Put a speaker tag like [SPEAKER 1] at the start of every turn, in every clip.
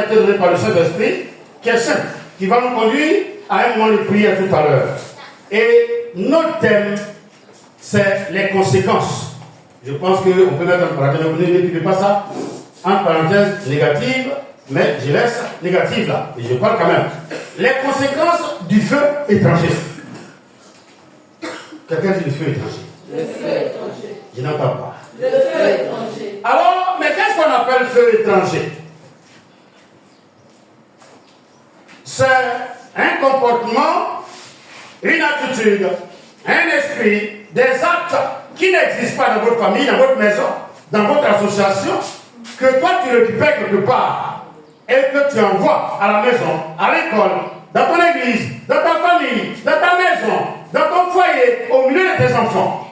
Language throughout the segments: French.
[SPEAKER 1] été donné par le Saint-Esprit, qui est simple, qui va nous conduire à un moment de prière tout à l'heure. Et notre thème, c'est les conséquences. Je pense qu'on peut mettre en parenthèse, vous n'écrivez pas ça, en parenthèse négative, mais je laisse négative là, et je parle quand même. Les conséquences du feu étranger. Quelqu'un dit le feu étranger.
[SPEAKER 2] Le feu étranger.
[SPEAKER 1] Je n'entends pas.
[SPEAKER 2] Le feu étranger.
[SPEAKER 1] Alors, mais qu'est-ce qu'on appelle feu étranger? C'est un comportement, une attitude, un esprit, des actes qui n'existent pas dans votre famille, dans votre maison, dans votre association, que toi tu récupères quelque part et que tu envoies à la maison, à l'école, dans ton église, dans ta famille, dans ta maison, dans ton foyer, au milieu de tes enfants.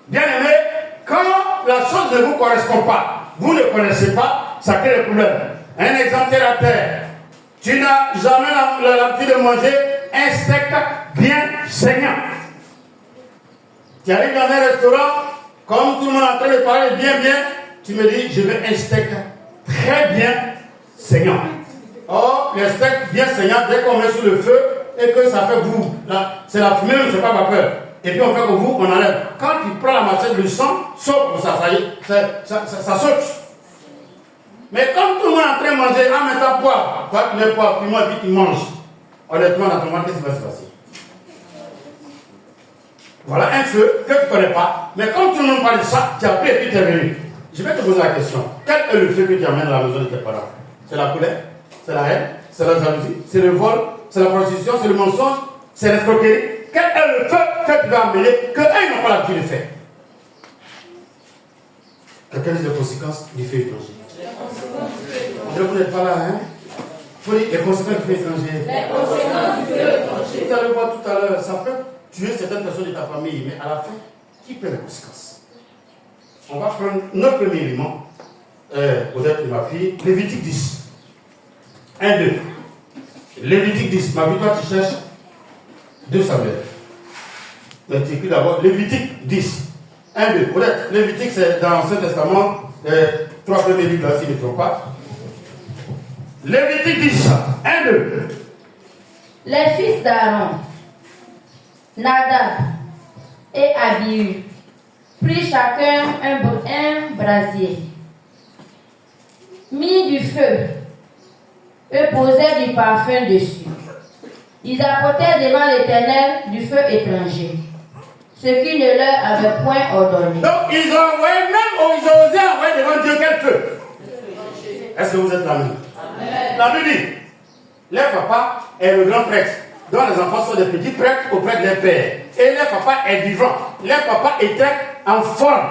[SPEAKER 1] Bien aimé, quand la chose ne vous correspond pas, vous ne connaissez pas, ça crée des problèmes. Un exemple terre à terre. Tu n'as jamais l'habitude de manger un steak bien saignant. Tu arrives dans un restaurant, comme tout le monde est en train de parler bien, tu me dis, je veux un steak très bien saignant. Or, le steak bien saignant, dès qu'on met sur le feu et que ça fait vous, c'est la fumée, je ne sais pas ma peur. Et puis on fait que vous, on enlève. Quand tu prends la matière, le sang saute comme ça y est, ça saute. Mais comme tout le monde est en train de manger, en mettant poivre, toi tu mets poivre, puis moi, puis tu manges. Honnêtement, dans ton ventre, qu'est-ce qui va se passer? Voilà un feu que tu ne connais pas. Mais comme tout le monde parle de ça, tu as pris et puis tu es venu. Je vais te poser la question. Quel est le feu que tu amènes à la maison de tes parents? C'est la colère? C'est la haine? C'est la jalousie? C'est le vol? C'est la prostitution? C'est le mensonge? C'est l'escroquerie? Quel est le feu que tu vas amener que eux n'ont pas l'habitude de faire? Quelqu'un dit les conséquences du feu étranger. Vous n'êtes pas là, hein? Il faut dire les conséquences du feu étranger. Les conséquences du feu étranger. Vous allez voir tout à l'heure, ça peut tuer certaines personnes de ta famille, mais à la fin, qui paie les conséquences? On va prendre notre premier élément, peut-être de ma fille, Lévitique 10. 1, 2. Lévitique 10. Ma fille, toi, tu cherches 2 Samuel. Mais tu écris d'abord Lévitique 10. 1, 2. Peut-être, Lévitique, c'est dans l'Ancien Testament, 3 premiers livres, là, si je ne me trompe pas. Lévitique 10. 1, 2.
[SPEAKER 3] Les fils d'Aaron, Nadab et Abihu, prirent chacun un brasier, mit du feu et posèrent du parfum dessus. Ils apportèrent devant l'Éternel du feu étranger, ce qui ne leur avait point ordonné.
[SPEAKER 1] Donc ils ont envoyé, même ils ont osé envoyer devant Dieu quel feu? Est-ce que vous êtes là même? La Bible dit, leur papa est le grand prêtre, dont les enfants sont des petits prêtres auprès de leur père. Et leur papa est vivant. Leur papa était en forme.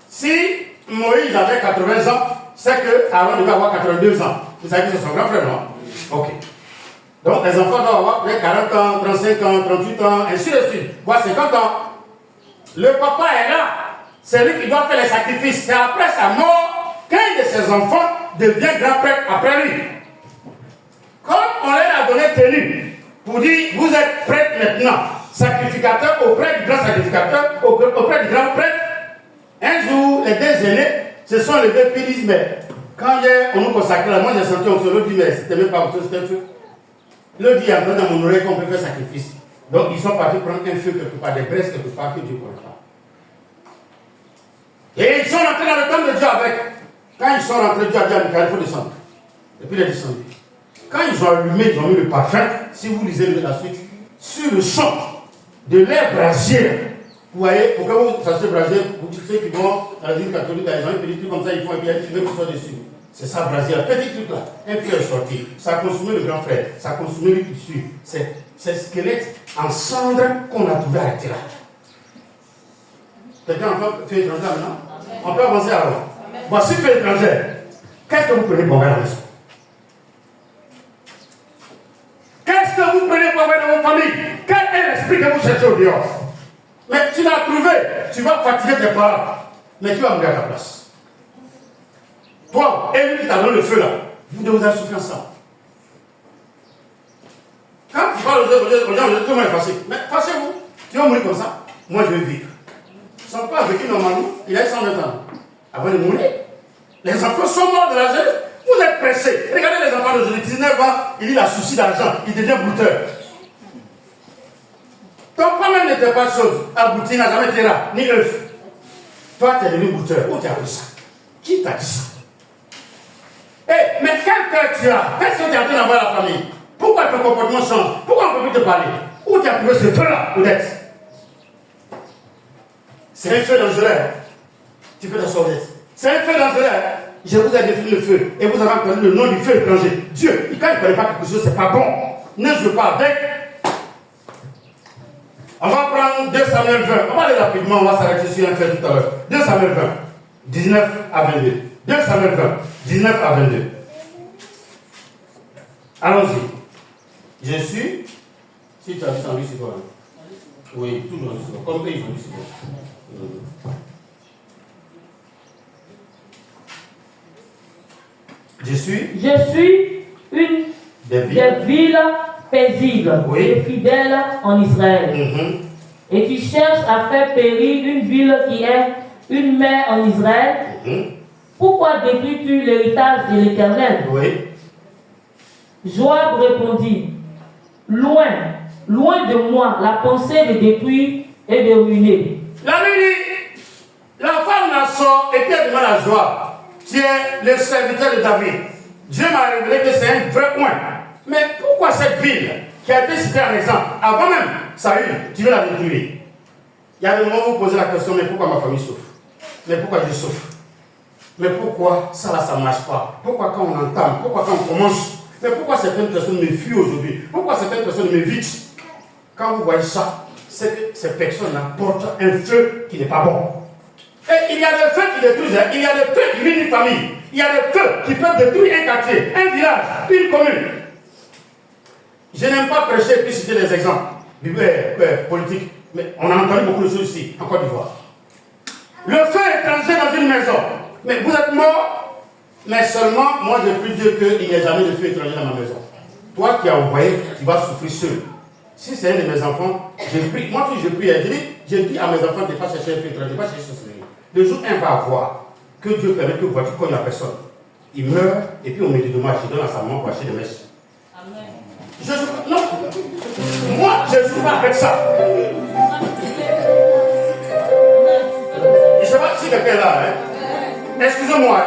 [SPEAKER 1] Si Moïse avait 80 ans, c'est que Aaron devait avoir 82 ans. Vous savez que c'est son grand frère, non? Ok. Donc les enfants doivent avoir 40 ans, 35 ans, 38 ans, ainsi de suite, voire 50 ans. Le papa est là. C'est lui qui doit faire les sacrifices. C'est après sa mort qu'un de ses enfants devient grand prêtre après lui. Comme on leur a donné tenue pour dire, vous êtes prêtre maintenant, sacrificateur auprès du grand sacrificateur, auprès du grand prêtre. Un jour, les 2 aînés se sont levés et disent, mais quand on nous consacrait, moi j'ai senti on se le dit, mais c'était même pas autre chose qu'un feu. Le dit après dans mon oreille qu'on peut faire sacrifice. Donc ils sont partis prendre un feu quelque part, des braises quelque part que Dieu ne connaît pas. Et ils sont rentrés dans le temple de Dieu avec. Quand ils sont rentrés, Dieu a dit à Michael, il faut descendre. Et puis il est descendu. Quand ils ont allumé, ils ont mis le parfum, si vous lisez la suite, sur le son de leur brasier. Vous voyez, pour que vous sachiez brasier, vous dites ceux qui vont dans l'église catholique, ils ont un petit truc comme ça, ils font et puis il y a une fumée qui sort dessus. C'est ça, brasier, un petit truc là. Un feu est sorti. Ça a consumé le grand frère, ça a consumé lui qui suit. C'est le squelette en cendre qu'on a trouvé arrêté là. Quelqu'un entend feu étranger maintenant? On peut avancer alors. Voici feu étranger. Qu'est-ce que vous prenez pour avoir dans la maison? Qu'est-ce que vous prenez pour avoir dans votre famille? Quel est l'esprit que vous cherchez au dehors? Mais tu l'as trouvé, tu vas fatiguer tes parents, mais tu vas mourir à ta place. Toi, et lui qui t'a donné le feu là, vous devez vous avez souffert ensemble. Quand tu parles aux gens, tout le monde est fâché. Mais fâchez-vous, tu vas mourir comme ça, moi je vais vivre. Son père a vécu normalement, il a 120 ans. Avant de mourir, Les enfants sont morts de la jeunesse. Vous êtes pressés. Regardez les enfants d'aujourd'hui, 19 ans, il a souci d'argent, il devient brouteur. Ton père n'était pas chose. Abouti n'a jamais été là, ni œuf. Toi, tu es devenu brouteur. Où tu as vu ça? Qui t'a dit ça? Mais quel cœur tu as? Qu'est-ce que tu as en train d'avoir la famille? Pourquoi ton comportement change? Pourquoi on ne peut plus te parler? Où tu as trouvé ce feu-là, peut-être? C'est un feu dangereux. Tu peux t'en sortir. C'est un feu dangereux. Je vous ai défini le feu. Et vous avez entendu le nom du feu étranger. Dieu, quand il ne connaît pas quelque chose, c'est pas bon. Ne joue pas avec. On va prendre 2 Samuel 20. On va aller rapidement, on va s'arrêter sur un fait tout à l'heure. 2 Samuel 20, 19 à 22. 2 Samuel 20, 19 à 22. Allons-y. Je suis. Si tu as dit ça en lui, c'est toi. Oui, toujours en lui, c'est toi. Comme eux, ils ont dit c'est toi. Je suis une des villes paisibles et fidèles en Israël. Et tu cherches à faire périr une ville qui est une mère en Israël. Pourquoi détruis-tu l'héritage de l'Éternel? Joab répondit, loin de moi la pensée de détruire et de ruiner. La Bible dit, la femme Nassau était devant la joie. Tu es le serviteur de David. Dieu m'a révélé que c'est un vrai point. Mais pourquoi cette ville qui a été citée en exemple, avant même Saül, tu veux la détruire? Il y a des moments où vous posez la question, mais pourquoi ma famille souffre? Mais pourquoi je souffre? Mais pourquoi ça là, ça ne marche pas? Pourquoi quand on entame? Pourquoi quand on commence? Mais pourquoi certaines personnes me fuient aujourd'hui? Pourquoi certaines personnes m'évitent? Quand vous voyez ça, c'est que ces personnes-là portent un feu qui n'est pas bon. Et il y a des feux qui détruisent, il y a des feux qui ruinent une famille, il y a des feux qui peuvent détruire un quartier, un village, une commune. Je n'aime pas prêcher et citer des exemples politiques, mais on a entendu beaucoup de choses ici, en Côte d'Ivoire. Le feu étranger dans une maison, mais vous êtes mort, mais seulement, moi je peux dire qu'il n'y a jamais de feu étranger dans ma maison. Toi qui as envoyé, tu vas souffrir seul. Si c'est un de mes enfants, j'ai pris, moi je prie, j'ai dit à mes enfants de ne pas chercher un feu étranger, de ne pas chercher ce. Le jour un va avoir que Dieu permet que vous voiture cogne la personne. Il meurt et puis on met des dommages. Il donne à sa maman pour acheter des mèches. Amen. Non. Moi, je ne suis pas avec ça. Je ne sais pas si quelqu'un est là. Excusez-moi.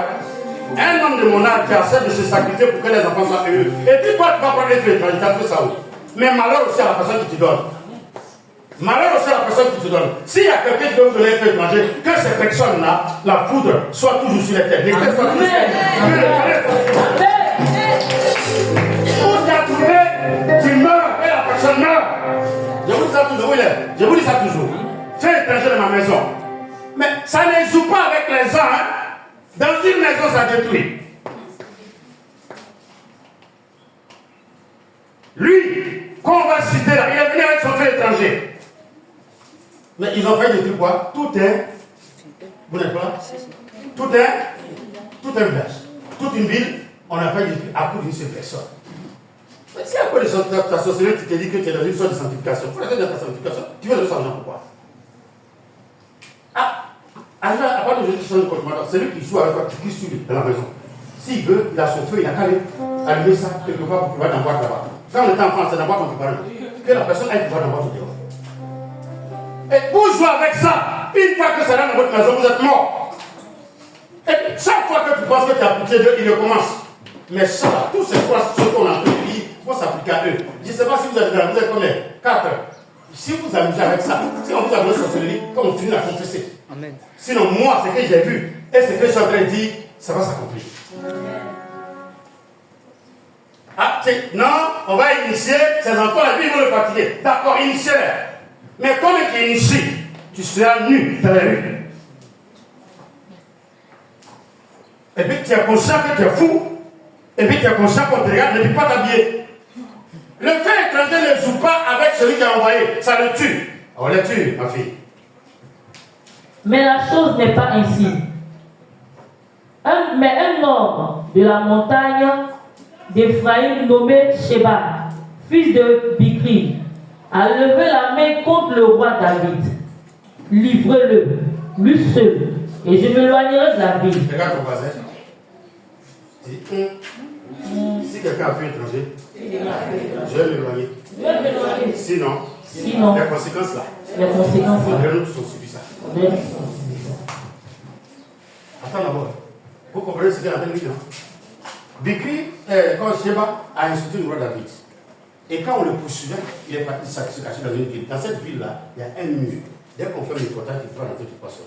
[SPEAKER 1] Un homme de mon âge qui accepte de se sacrifier pour que les enfants soient heureux. Et puis toi, tu vas prendre les feux étrangers, tu as fait ça où? Mais malheur aussi à la personne qui te donne. Malheur aussi à la personne qui te donne. S'il y a quelqu'un qui veut vous donner un feu étranger, que ces personnes-là, la poudre, soit toujours sur les têtes. Les têtes soient toujours sur les têtes. Où tu as trouvé, tu meurs et la personne meurt. Je vous dis ça toujours, oui, je vous dis ça toujours. Feu étranger dans ma maison. Mais ça ne joue pas avec les gens. Hein. Dans une maison, ça détruit. Lui, qu'on va citer là, il est venu avec son feu étranger. Mais ils ont fait des trucs quoi? Tout est. Vous n'êtes pas là? Tout est un village. Toute une ville, on a fait des trucs à coup d'une seule personne. Mais si à quoi de ta société, tu te dis que tu es dans une sorte de sanctification, il faut aller dans ta sanctification, tu veux de l'argent pourquoi? À part de jeter de comportement, c'est lui qui joue avec toi, qui suit dans la maison. S'il veut, il a son feu, il a qu'à allumer ça quelque part pour qu'il va dans la boîte là-bas. Quand on est en France, c'est dans la boîte qu'on parle. Que la personne aille pouvoir dans la boîte au dehors. Et vous jouez avec ça, une fois que ça rentre dans votre maison, vous êtes mort. Et chaque fois que tu penses que tu as appliqué Dieu, il recommence. Mais ça, tous ces choses qu'on a appris, il faut s'appliquer à eux. Je ne sais pas si vous êtes là, vous êtes combien? 4. Si vous amusez avec ça, si on vous a donné sorcellerie, quand on finit à confesser. Amen. Sinon, moi, ce que j'ai vu et ce que je suis en train de dire, ça va s'accomplir. Ah, non, on va initier ces enfants, et puis ils vont le fatiguer. D'accord, initiez-les. Mais comme tu es initié, tu seras nu dans la rue. Et puis tu es conscient que tu es fou. Et puis tu es conscient qu'on te regarde, ne peux pas t'habiller. Le fait étranger ne joue pas avec celui qui a envoyé, ça le tue. On le tue, ma fille.
[SPEAKER 4] Mais la chose n'est pas ainsi. Mais un homme de la montagne d'Éphraïm nommé Sheba, fils de Bikri, a levé la main contre le roi David. Livrez-le, lui seul, et je m'éloignerai de la ville.
[SPEAKER 1] Regarde ton voisin. Si quelqu'un a fait étranger, je vais m'éloigner. Sinon, les conséquences là,
[SPEAKER 4] les conséquences
[SPEAKER 1] nous tous ont subi ça. Attends d'abord, vous comprenez ce qu'il a fait, non? Bikri, quand Sheba a insulté le roi David, et quand on le poursuivait, il est parti se cacher dans une ville. Dans cette ville-là, il y a un mur. Dès qu'on fait le quota, tu peux rentrer, tu peux sortir.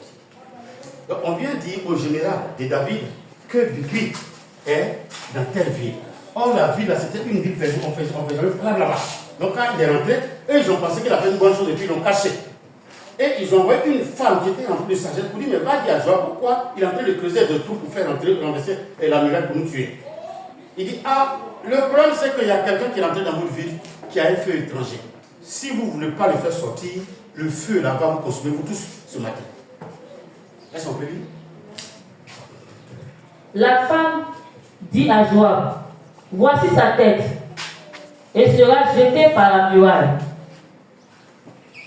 [SPEAKER 1] Donc on vient dire au général de David que Bikri est dans telle ville. Or la ville là, c'était une ville perdue, on faisait là-bas. Donc quand il est rentré, eux ils ont pensé qu'il a fait une bonne chose et puis ils l'ont caché. Et ils ont envoyé une femme qui était remplie de sagesse pour dire, mais va dire à Joab pourquoi il est en train de creuser des trous pour faire renverser la muraille pour nous tuer. Il dit, ah, le problème c'est qu'il y a quelqu'un qui est rentré dans votre ville qui a un feu étranger. Si vous ne voulez pas le faire sortir, le feu là va vous consumer, vous tous, ce matin. Est-ce qu'on peut lire?
[SPEAKER 4] La femme dit à Joab, voici sa tête, et sera jetée par la muraille.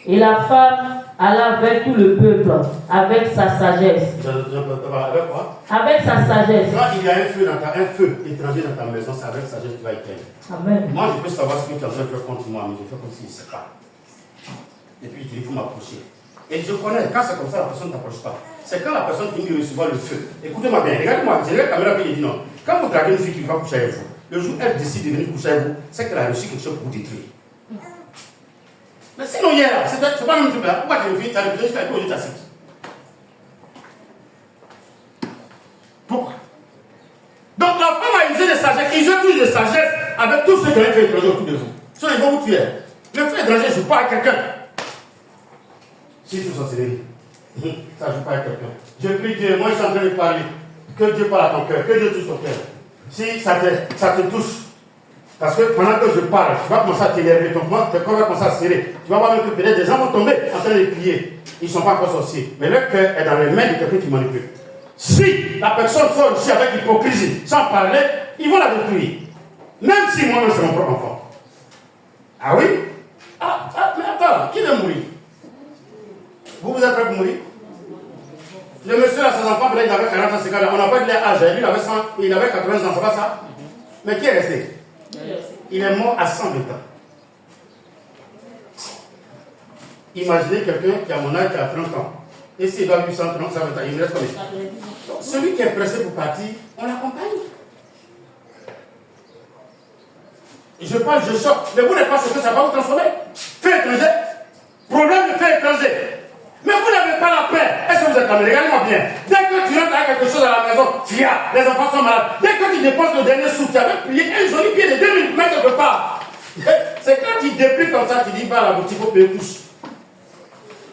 [SPEAKER 4] Et la femme alla vers tout le peuple avec sa sagesse.
[SPEAKER 1] Avec quoi?
[SPEAKER 4] Avec sa sagesse.
[SPEAKER 1] Quand il y a un feu étranger dans ta maison, c'est avec sagesse que tu vas éteindre.
[SPEAKER 4] Amen.
[SPEAKER 1] Moi, je peux savoir ce que tu es en train de faire contre moi, mais je fais comme s'il ne sait pas. Et puis, il faut m'approcher. Et je connais, quand c'est comme ça, la personne ne t'approche pas. C'est quand la personne finit de recevoir le feu. Écoutez-moi bien, regardez-moi, j'ai la caméra qui dit non. Quand vous draguez une fille qui va coucher avec vous, le jour où elle décide de venir coucher avec vous, c'est qu'elle a reçu quelque chose pour vous détruire. Mais sinon, hier, c'est pas le même truc là. Pourquoi tu es une fille, tu as refusé jusqu'à cause de ta cite? Pourquoi? Donc la femme a usé de sagesse, ils ont toujours de sagesse avec tous ceux qui ont fait étranger autour de vous. Sinon, ils vont vous tuer. Le feu étranger ne joue pas à quelqu'un. Si tout ça, c'est des ça ne joue pas à quelqu'un. Je prie Dieu, moi je suis en train de parler. Que Dieu parle à ton cœur, que Dieu touche ton cœur. Si ça te touche, parce que pendant que je parle, tu vas commencer à t'énerver, ton corps va commencer à serrer. Tu vas voir même que peut-être des gens vont tomber en train de crier. Ils ne sont pas encore sorciers. Mais leur cœur est dans les mains de quelqu'un qui manipule. Si la personne sort ici avec hypocrisie, sans parler, ils vont la détruire. Même si moi-même c'est mon propre enfant. Ah oui? Mais attends, qui veut mourir? Vous êtes prêts pour mourir? Le monsieur a ses enfants, peut-être il avait 40 ans, 50 ans. On n'a pas dit l'âge. Lui, il avait 80 ans, c'est pas ça? Mais qui est resté? Il est mort à 120 ans. Imaginez quelqu'un qui a mon âge, qui a 30 ans. Et s'il doit vivre 130, 120 ans, il me reste combien? Donc, celui qui est pressé pour partir, on l'accompagne. Je parle, je choque. Mais vous n'êtes pas ce que ça va vous transformer. Fait étranger. Problème de fait étranger. Mais vous n'avez pas la paix. Est-ce que vous êtes là? Regardez-moi bien. Dès que tu rentres avec quelque chose à la maison, les enfants sont malades. Dès que tu dépenses le dernier sou, tu avais plié un joli pied de 2000 mètres quelque part. C'est quand tu déplies comme ça, tu dis, va à la boutique, il faut payer tous.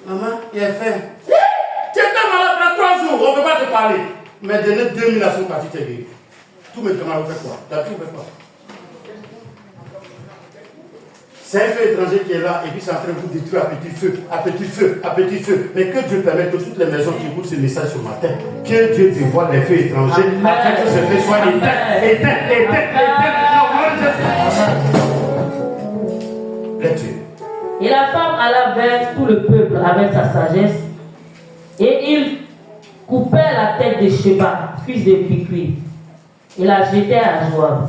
[SPEAKER 1] Maman, il est faim. Tu étais malade pendant 3 jours, on ne peut pas te parler. Mais donner 2000 à son parti, tu es guéri. Tout médicament, vous faites quoi? Tu as tout fait quoi? C'est un feu étranger qui est là et puis c'est en train de vous détruire à petit feu, à petit feu, à petit feu. Mais que Dieu permette que toutes les maisons qui écoutent ce message ce matin, que Dieu dévoile les feux étrangers afin que ce feu soit éteint.
[SPEAKER 4] Et la femme alla vers tout le peuple avec sa sagesse et il coupait la tête de Sheba, fils de Bikri, et la jetait à Joab.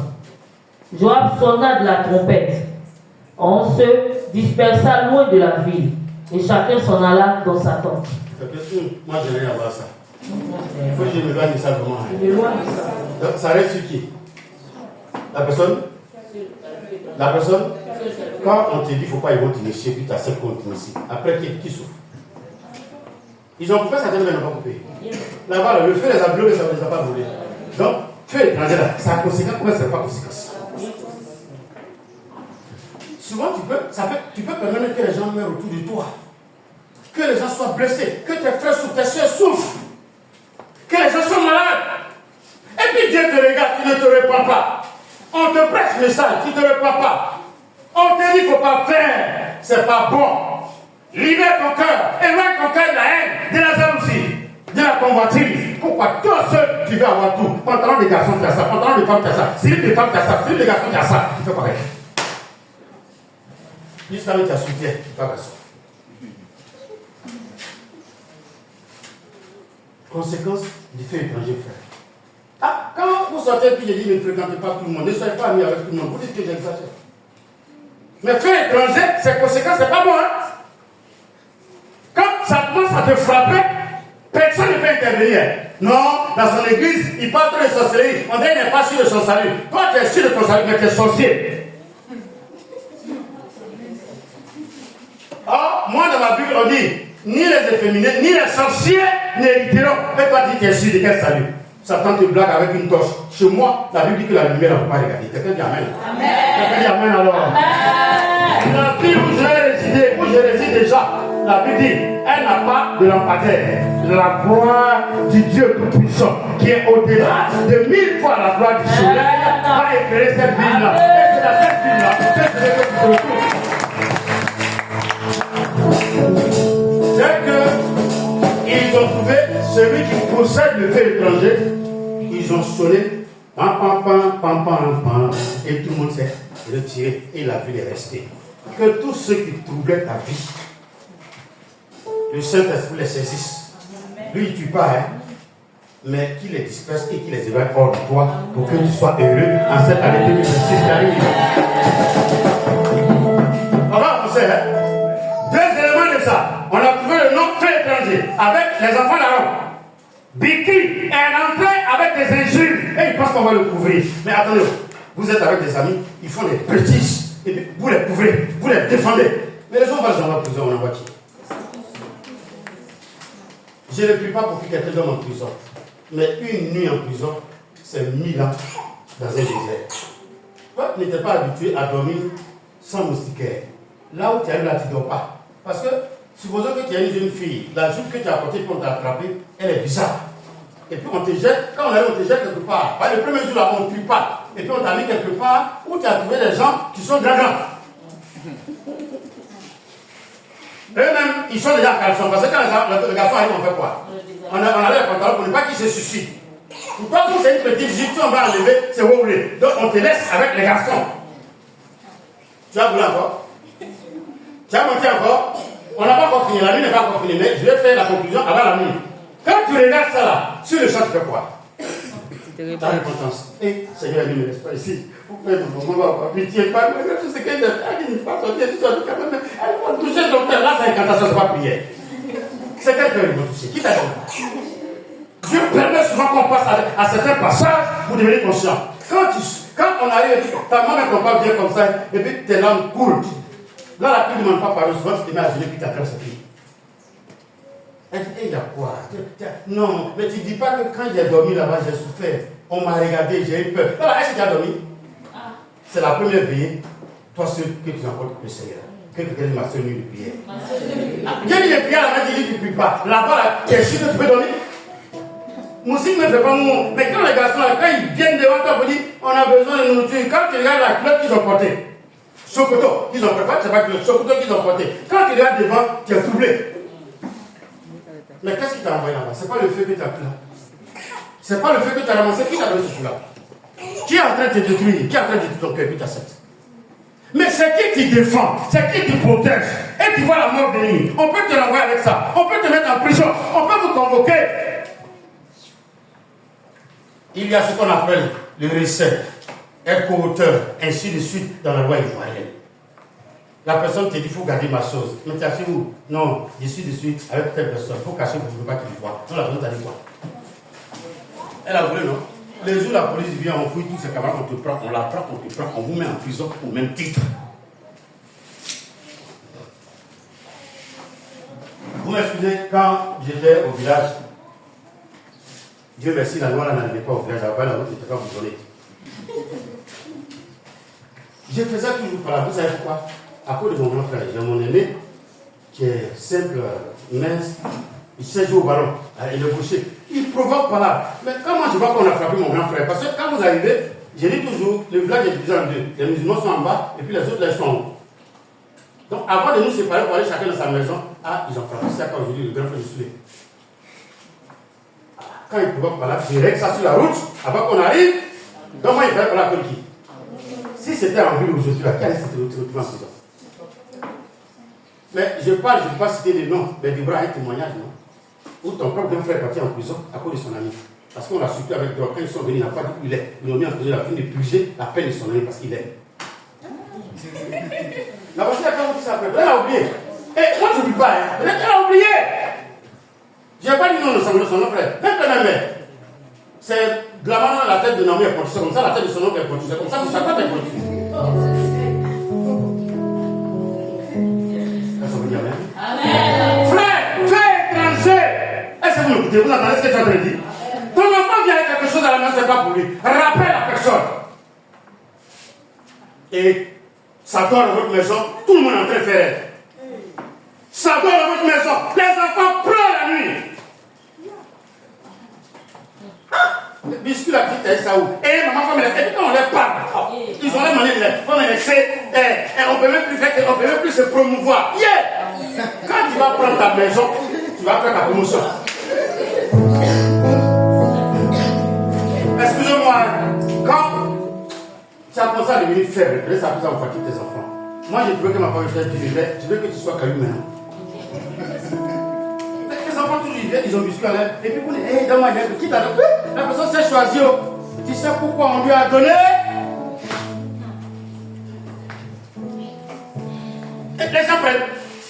[SPEAKER 4] Joab sonna de la trompette. On se dispersa loin de la ville et chacun s'en alla dans sa tente.
[SPEAKER 1] Moi, je n'ai rien à voir ça. Il faut que je me éloigne de ça vraiment. Donc, ça reste sur qui? La personne? La personne? Quand on te dit qu'il ne faut pas, ils vont t'initier, puis tu as 7 comptes ici. Après, qui souffre? Ils ont coupé, ça ne pas coupé. Là-bas, le feu les a brûlés, ça ne les a pas brûlés. Donc, feu étranger là, ça a conséquence, pourquoi ça n'a pas conséquence? Souvent, tu peux permettre que les gens meurent autour de toi. Que les gens soient blessés. Que tes frères souffrent, tes soeurs souffrent. Que les gens soient malades. Et puis Dieu te regarde, tu ne te répands pas. On te prête le message, tu ne te répands pas. On te dit qu'il ne faut pas faire. C'est pas bon. Libère ton cœur. Éloigne ton cœur de la haine, de la jalousie, de la convoitise. Pourquoi toi seul, tu veux avoir tout? Pantalon des garçons, tu as ça. Pantalon des femmes, tu as ça. Slip des femmes, tu as ça. Slip des garçons, tu as ça. Tu fais pareil. Jusqu'à ce que tu as soutien, tu vas ça. Conséquence du fait étranger, frère. Ah, quand vous sortez, puis je dis, ne fréquentez pas tout le monde, ne soyez pas amis avec tout le monde, vous dites que j'exagère. Mais faire étranger, ses conséquences, c'est pas bon, hein? Quand ça commence à te frapper, personne ne peut intervenir. Non, dans son église, il parle de sorcellerie. On dirait qu'il n'est pas sûr de son salut. Toi, tu es sûr de ton salut, mais tu es sorcier. Or, moi, dans ma Bible, on dit, ni les efféminés, ni les sorciers n'hériteront. Mais toi, tu es sûr de quel salut? Satan te blague avec une torche. Chez moi, la Bible dit que la lumière ne peut pas regarder. Quelqu'un dit Amen. Amen. Quelqu'un dit Amen alors. Amen. La ville où je réside déjà, la Bible dit, elle n'a pas de lampadaire. La gloire du Dieu Tout-Puissant, qui est au-delà de 1000 fois la gloire du soleil, va éclairer cette ville-là. Et c'est dans cette ville-là que je vais te retrouver. C'est qu'ils ont trouvé celui qui possède le fait étranger. Ils ont sonné, pam, pam, pam, pam, pam, pam, et tout le monde s'est retiré et la ville est restée. Que tous ceux qui troublaient ta vie, le Saint-Esprit les saisisse. Lui, il ne tue pas, hein, mais qu'il les disperse et qu'il les éloigne hors de toi pour que tu sois heureux en cette année 2026 qui arrive. On va avancer, hein. Deux éléments de ça. On a trouvé le nom fait étranger avec les enfants d'Aaron. Bikri est rentré avec des injures et il pense qu'on va le couvrir. Mais attendez, vous êtes avec des amis, ils font des bêtises et puis vous les couvrez, vous les défendez. Mais les gens vont dans la prison, on envoie qui? Je ne prie pas pour que quelqu'un dorme en prison. Mais une nuit en prison, c'est 1000 ans dans un désert. Toi, tu n'étais pas habitué à dormir sans moustiquaire. Là où tu arrives, là, tu ne dors pas. Parce que, supposons que tu as une jeune fille, la jupe que tu as apportée pour t'attraper, elle est bizarre. Et puis on te jette, quand on arrive, on te jette quelque part. Le premier jour, là, on ne tue pas. Et puis on t'a mis quelque part où tu as trouvé des gens qui sont grands. Eux-mêmes, ils sont déjà en caleçon. Parce que quand le garçon arrive, on fait quoi? On a les pantalons pour ne pas qu'ils se suicident. Pour toi, quand c'est une petite jupe, on va enlever, c'est horrible. Donc on te laisse avec les garçons. Tu as voulu encore? Tu as monté encore? On n'a pas encore fini, la nuit n'est pas encore finie, mais je vais faire la conclusion avant la nuit. Quand tu regardes ça là, sur le champ, tu fais quoi? Ta repentance. Et Seigneur, ne me laisse pas ici. Vous faites mon moment, pitié, pas tout ce qu'elle a dit, pas sortir, tout ça, tout ça. Elle va toucher son père. Là, c'est incantation, c'est pas prière. C'est quelqu'un qui va toucher. Qui t'a dit? Dieu permet souvent qu'on passe à certains passages pour devenir conscient. Quand on arrive, ta maman ne peut pas bien comme ça, et puis tes larmes coulent. Là, la pluie ne demande pas parler, souvent tu te mets à genoux, puis tu attrapes sa fille. Elle dit, il y a quoi? Non, mais tu ne dis pas que quand j'ai dormi là-bas, j'ai souffert. On m'a regardé, j'ai eu peur. Voilà, est-ce que tu as dormi? C'est la première veillée. Toi, seul que tu emportes le Seigneur. Que tu gagnes ma seule nuit de prière. Dieu dit de prier, la main dit que tu ne pries pas. Là-bas, tu es sûr que tu peux dormir? Moussine ne fait pas mon. Mais quand les garçons, là, quand ils viennent devant toi, ils disent, on a besoin de nourriture. Quand tu regardes la culotte qu'ils ont portée, Sokoto, qu'ils ont préparé, c'est pas que le Sokoto qu'ils ont porté. Quand tu regardes devant, tu es troublé. Mais qu'est-ce qui t'a envoyé là-bas? C'est pas le feu que tu as pris là. C'est pas le feu que tu as ramassé. Qui t'a donné ce feu-là? Qui est en train de te détruire? Qui est en train de détruire ton cœur? Puis t'acceptes. Mais c'est qui qui défend? C'est qui qui protège? Et tu vois la mort venir. On peut te renvoyer avec ça. On peut te mettre en prison. On peut vous convoquer. Il y a ce qu'on appelle le recette, être co-auteur, ainsi de suite dans la loi ivoirienne. La personne te dit, il faut garder ma chose. Mais tu as fait où? Non, je suis de suite avec telle personne. Il faut cacher pour ne pas qu'il voit. Non, la personne t'a dit quoi? Elle a voulu, non? Les jours, la police vient, on fouille tous ces camarades, on te prend, on l'attrape, on te prend, on vous met en prison au même titre. Vous m'excusez, quand j'étais au village, Dieu merci, la loi n'arrivait pas au village, après la route n'était pas boussolée. Je faisais toujours par là, vous savez pourquoi? À cause de mon grand frère, j'ai mon aîné, qui est simple, mince, il sait jouer au ballon, il est bouché. Il provoque par là. Mais comment je vois qu'on a frappé mon grand frère? Parce que quand vous arrivez, je dis toujours, le village est divisé en deux. Les musulmans sont en bas, et puis les autres, là, ils sont en haut. Donc avant de nous séparer pour aller chacun dans sa maison, ils ont frappé ça quand aujourd'hui le grand frère est saoulé. Quand il provoque par là, je règle ça sur la route, avant qu'on arrive, donc moi il fallait par là comme qui? Si c'était en ville aujourd'hui, qui allait se retrouver en prison? Mais je ne peux pas citer les noms, mais du bras un témoignage, non? Où ton propre grand frère est parti en prison à cause de son ami. Parce qu'on l'a supplié avec droit. Quand ils sont venus, il n'a pas dit où il est. Ils l'ont mis en prison, il a fini de purger la peine de son ami parce qu'il aime. La voiture a pas dit ça après. Elle a oublié. Et moi, je n'oublie pas. Hein. Elle a oublié. Je n'ai pas dit non de son frère. Même la même. C'est de la manière la tête de Naomi est continue. C'est comme ça la tête de son oncle est continue. C'est comme ça que sa tête est continue. Elles sont venues à même.
[SPEAKER 2] Amen.
[SPEAKER 1] Frère étranger. Est-ce que vous m'écoutez? Vous entendez ce que tu es en train de dire? Ton enfant vient avec quelque chose à la main, ce n'est pas pour lui. Rappelle la personne. Et ça dort dans votre maison, tout le monde est en train de faire. Ça dort dans votre maison, les enfants pleurent la nuit. Le biscuit, la petite, elle, ça où? Et maman, femme, et puis quand on les parle, ils ont les manières de les. On ne peut même plus faire, on peut même plus se promouvoir. Yeah! Quand tu vas prendre ta maison, tu vas faire ta promotion. Excusez-moi, quand tu as commencé à devenir faible, peut-être ça vous fatigue tes enfants. Moi, je veux que ma femme me fasse du vivre, je veux que tu sois calme maintenant. Les enfants, toujours ils viennent, ils ont biscuit à l'air, et puis vous dites, donne-moi une qui t'a donné? La personne s'est choisie. Tu sais pourquoi on lui a donné? Et les gens prennent.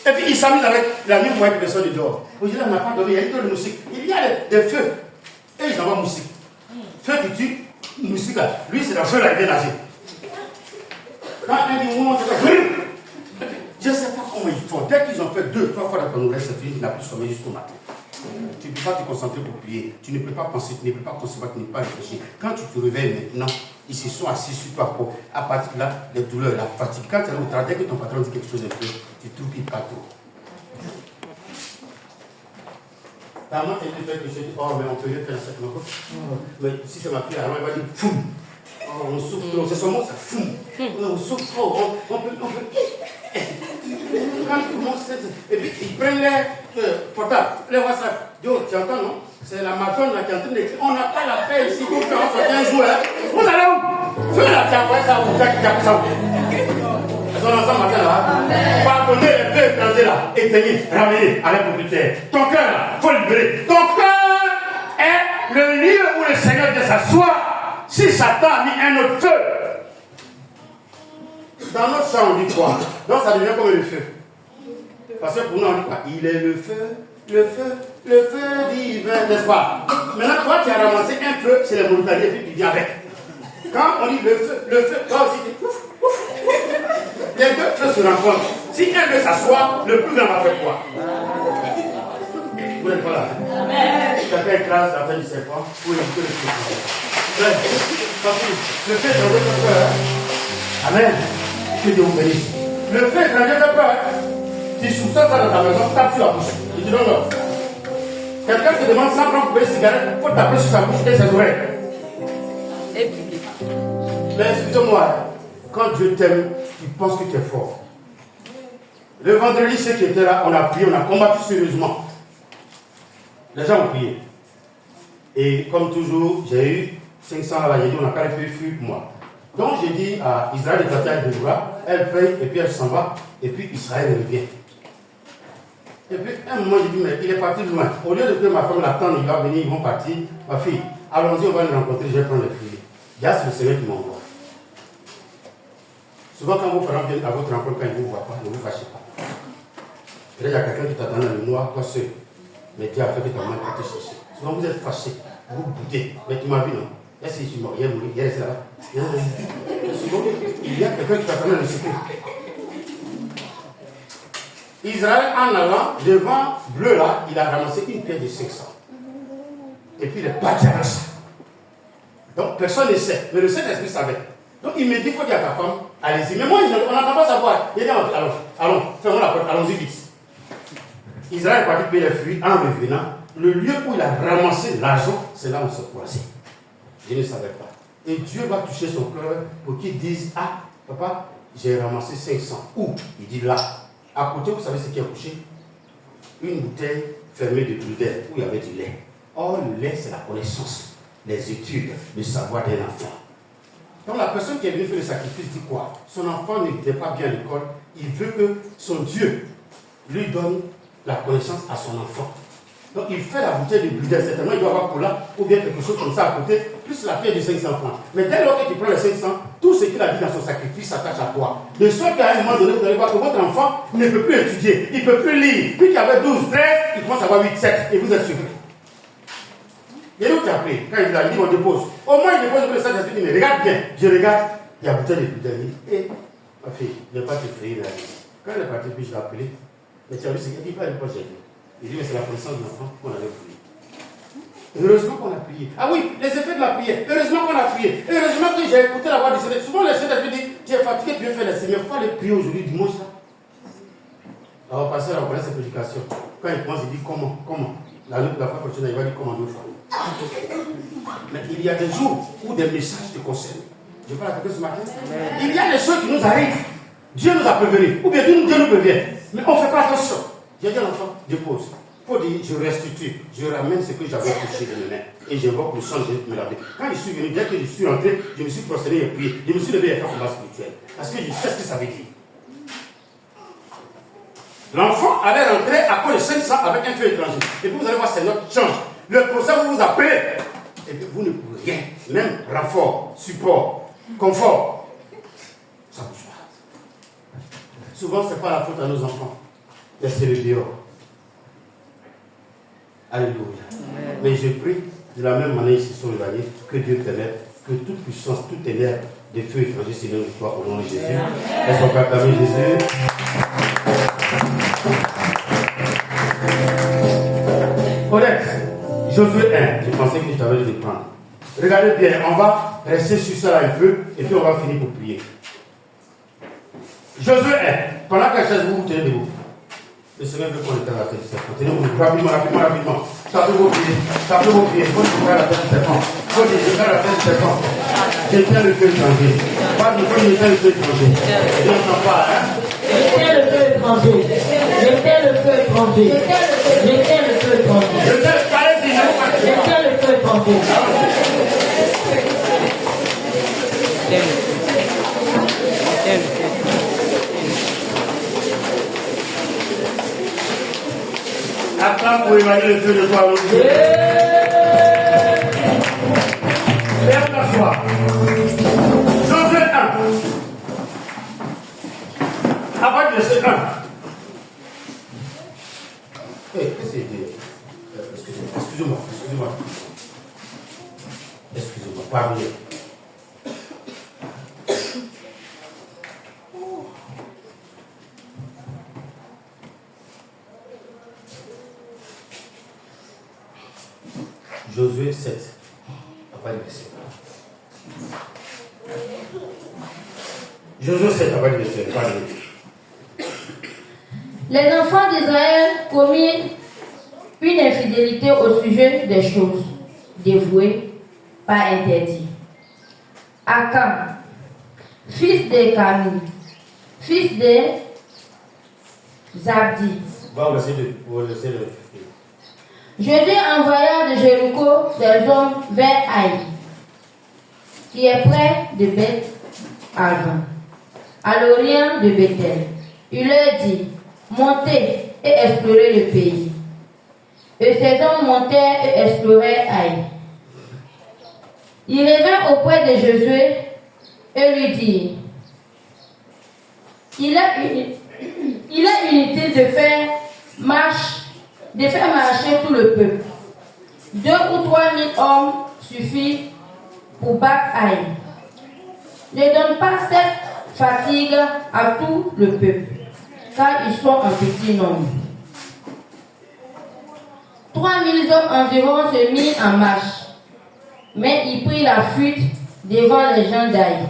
[SPEAKER 1] Et puis ils s'amusent avec la nuit pour que personne ne dort. Aujourd'hui, on n'a pas dormi, il y a une tonne de musique. Il y a des feux. Et ils envoient musique. Feu qui tue, musique là. Lui, c'est la feu là, il vient nager. Quand un dit, je ne sais pas comment ils font. Dès qu'ils ont fait 2-3 fois la nouvelle, c'est fini, il n'a plus sommeil jusqu'au matin. Tu ne peux pas te concentrer pour prier. Tu ne peux pas penser, tu ne peux pas concevoir, tu ne peux pas réfléchir. Quand tu te réveilles maintenant, ils se sont assis sur toi pour, à partir de là, les douleurs, la fatigue. Quand tu es au travail, dès que ton patron dit quelque chose de peu, tu trouves pas trop. Ta maman t'a dit quelque chose, tu dis, oh, mais on peut rien faire ça. Mais si c'est ma fille, alors elle va dire, fou. Oh, on souffre trop, c'est son mot, ça fou. On souffre trop, on peut. Quand tu commences, et puis ils prennent les portables, les WhatsApp. Yo, tu entends, non? C'est la matone là qui est en train d'écrire. On n'a pas la paix ici pour faire un jour. Vous allez où? Fais la tiens, ça, vous faites ça. Elles sont ensemble matin là. Pardonnez les deux étrangers là. Éteignez, ramenez à la propriétaire. Ton cœur là, il faut le libérer. Ton cœur est le lieu où le Seigneur vient s'asseoir. Si Satan a mis un autre feu, dans notre chant on dit quoi? Donc ça devient comme le feu. Parce que pour nous on dit quoi? Il est le feu divin, n'est-ce pas? Maintenant toi tu as ramassé un feu chez les Mauritaniens et puis tu viens avec. Quand on dit le feu, toi aussi tu ouf. Les deux feux se rencontrent. Si un veut s'asseoir, le plus grand va faire quoi? Vous n'êtes pas là? Quelqu'un écrase la fin du serpent pour éviter le feu. Le fait de votre peur. Amen. Que Dieu vous bénisse. Le fait de votre peur. Tu soupçonnes ça dans ta maison, tape sur la bouche. Et tu donnes l'ordre. Quelqu'un te demande 100 francs pour une cigarette, il faut taper sur sa bouche et ses oreilles. Mais excusez-moi, quand Dieu t'aime, tu penses que tu es fort. Le vendredi, ceux qui étaient là, on a prié, on a combattu sérieusement. Les gens ont prié. Et comme toujours, j'ai eu 500 là, j'ai dit, on n'a pas les fuir moi. Donc j'ai dit à Israël de partir avec Deborah, elle paye et puis elle s'en va, et puis Israël revient. Et puis à un moment, j'ai dit, mais il est parti loin. Au lieu de que ma femme l'attende, il va venir, ils vont partir. Ma fille, allons-y, on va le rencontrer, je vais prendre les fruits. Il y a ce Seigneur qui m'envoie. Souvent, quand vos parents viennent à votre rencontre, quand ils ne vous voient pas, ne vous fâchez pas. Il y a quelqu'un qui t'attend dans le noir, toi seul. Mais Dieu a fait que ta main peut te chercher. Souvent, vous êtes fâchés, vous boudez. Mais tu m'as vu, non? Est-ce que je suis mort? Il est mort, il est resté là-bas. Souvent, il y a quelqu'un qui t'attend dans le secret. Israël, en allant devant bleu là, il a ramassé une pierre de 500. Et puis il est parti avec ça. Donc personne ne sait. Mais le Saint-Esprit savait. Donc il me dit, il faut dire à ta femme, allez-y. Mais moi, on n'entend pas savoir. Il dit, allons, fermons la porte, allons-y vite. Israël est parti payer les fruits en revenant. Le lieu où il a ramassé l'argent, c'est là où on se croisait. Je ne savais pas. Et Dieu va toucher son cœur pour qu'il dise, ah, papa, j'ai ramassé 500. Où? Il dit là. À côté, vous savez ce qui est couché? Une bouteille fermée de prud'air où il y avait du lait. Or, le lait, c'est la connaissance, les études, le savoir d'un enfant. Donc, la personne qui est venue faire le sacrifice dit quoi? Son enfant n'était pas bien à l'école. Il veut que son Dieu lui donne la connaissance à son enfant. Donc il fait la bouteille de budget, certainement il doit avoir cola ou bien quelque chose comme ça à côté, plus la pierre de 500 francs. Mais dès lors que tu prends les 500, tout ce qu'il a dit dans son sacrifice s'attache à toi. De sorte qu'à un moment donné, vous allez voir que votre enfant ne peut plus étudier, il ne peut plus lire. Puis qu'il avait 12, 13, il commence à avoir 8, 7 et vous êtes surpris. Et nous qui appelé, quand il a dit on dépose, au moins il dépose le Saint-Esprit, il dit mais regarde bien, je regarde, il y a bouteille de budget. Et ma fille, je n'ai pas te frayer la vie. Quand elle est partie, puis je l'ai appelé, mais tu as vu ce qu'il dit, pas une fois j'ai vu. Il dit, mais c'est la connaissance de l'enfant qu'on avait prié. Heureusement qu'on a prié. Ah oui, les effets de la prière. Heureusement qu'on a prié. Heureusement que j'ai écouté la voix du Seigneur. Souvent, le Seigneur dit, tu es fatigué, tu veux faire les Seigneurs. Il faut aller prier aujourd'hui, dimanche là. Alors, passer à la connaître cette prédication. Quand il pense, il dit comment. La fois prochaine, il va dire comment 2 fois. Mais il y a des jours où des messages te concernent. Je parle à quelqu'un ce matin. Il y a des choses qui nous arrivent. Dieu nous a prévenus. Ou bien Dieu nous prévient. Mais on ne fait pas attention. J'ai dit à l'enfant, dépose. Il faut dire, je restitue, je ramène ce que j'avais touché de mes mains. Et je vois que le sang, je me laver. Quand je suis venu, dès que je suis rentré, je me suis prosterné et prié. Je me suis levé et fait un combat spirituel. Parce que je sais ce que ça veut dire. L'enfant allait rentrer à cause de 500 avec un feu étranger. Et puis vous allez voir, c'est notre change. Le procès, vous vous appelez. Et puis vous ne pouvez rien. Même renfort, support, confort. Ça ne bouge pas. Souvent, ce n'est pas la faute à nos enfants. Laissez-le dehors. Alléluia. Mais je prie, de la même manière, ils se sont éloignés, que Dieu permette que toute puissance, tout ténèbres des feux étrangers s'éloignent de toi au nom de Jésus. Est-ce qu'on peut acclamer Jésus? Honnête, Josué 1, je pensais que je t'avais dit de prendre. Regardez bien, on va rester sur ça un peu et puis on va finir pour prier. Josué 1, pendant que la chaise vous tenez debout. Le Seigneur veut qu'on éteinte la tête du serpent. Tenez-vous rapidement. Tapez vos pieds. Il faut que la tête du serpent. Il faut que la tête du serpent. J'éteins le feu étranger. Pas de feu, j'éteins le feu étranger. Je n'entends pas, hein?
[SPEAKER 4] J'éteins le feu étranger. J'éteins le feu étranger. J'éteins le feu étranger. J'éteins le feu étranger.
[SPEAKER 1] Acclame pour évaluer le feu de toi. Lève-toi. Josué 1. Après verset 1. Qu'est-ce que c'est? Excusez-moi, pardonnez. Josué 7, après le verset. Josué 7, après le verset.
[SPEAKER 3] Les enfants d'Israël commirent une infidélité au sujet des choses dévouées, pas interdites. Akam, fils de Camille, fils de Zabdi.
[SPEAKER 1] Va au verset 2, au verset 2.
[SPEAKER 3] Josué envoya de Jéricho des hommes vers Haï, qui est près de Beth-Aven, à l'orient de Bethel. Il leur dit, montez et explorez le pays. Et ces hommes montèrent et explorèrent Haï. Ils revinrent auprès de Josué et lui dirent, il est inutile de faire marcher tout le peuple. 2 ou 3 000 hommes suffisent pour battre Haï. Ne donne pas cette fatigue à tout le peuple, car ils sont en petit nombre. 3 000 hommes environ se mirent en marche, mais ils prirent la fuite devant les gens d'Haï.